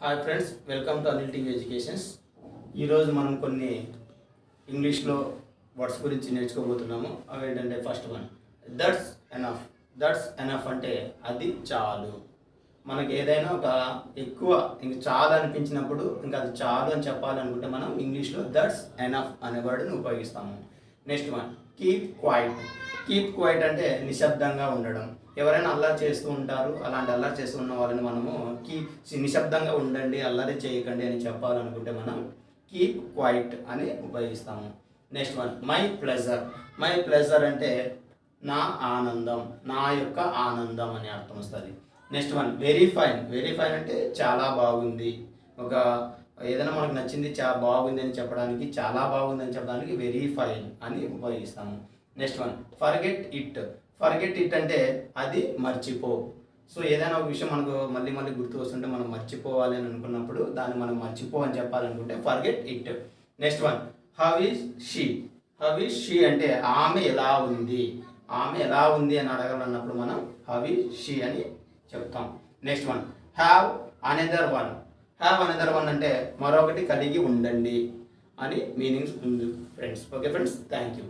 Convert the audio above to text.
Hi friends, welcome to Anil TV educations. ఈరోజు మనం కొన్ని ఇంగ్లీష్లో వర్డ్స్ గురించి నేర్చుకోబోతున్నాము. అవి ఏంటంటే first one, that's enough. That's enough అంటే అది చాలు. మనకి ఏదైనా ఒక ఎక్కువ ఇంక చాలు అనిపించినప్పుడు ఇంకా అది చాలు అని చెప్పాలనుకుంటే మనం ఇంగ్లీష్లో దట్స్ ఎనఫ్ అనే వర్డ్ని ఉపయోగిస్తాము. Next one, keep quiet. Keep quiet అంటే నిశ్శబ్దంగా ఉండడం. ఎవరైనా అల్లరి చేస్తూ ఉంటారు, అలాంటి అల్లరి చేస్తూ ఉన్న వాళ్ళని మనము నిశ్శబ్దంగా ఉండండి, అల్లరి చేయకండి అని చెప్పాలనుకుంటే మనం కీప్ క్వైట్ అని ఉపయోగిస్తాము. Next one, my pleasure. My pleasure అంటే నా ఆనందం, నా యొక్క ఆనందం అని అర్థం వస్తుంది. Next one, very fine. Very fine అంటే చాలా బాగుంది. ఒక ఏదైనా మనకు నచ్చింది చాలా బాగుంది అని చెప్పడానికి, చాలా బాగుంది అని చెప్పడానికి వెరీ ఫైన్ అని ఉపయోగిస్తాము. Next one, forget it. Forget it అంటే అది మర్చిపో. సో ఏదైనా ఒక విషయం మనకు మళ్ళీ మళ్ళీ గుర్తు వస్తుంటే మనం మర్చిపోవాలి అని అనుకున్నప్పుడు దాన్ని మనం మర్చిపో అని చెప్పాలనుకుంటే forget it. Next one, how is she. How is she అంటే ఆమె ఎలా ఉంది. ఆమె ఎలా ఉంది అని అడగాలన్నప్పుడు మనం హౌ ఈజ్ షీ అని చెప్తాం. Next one, have another one. Have another one అంటే మరొకటి కలిగి ఉండండి అని మీనింగ్స్ ఉంది friends. Okay friends, thank you.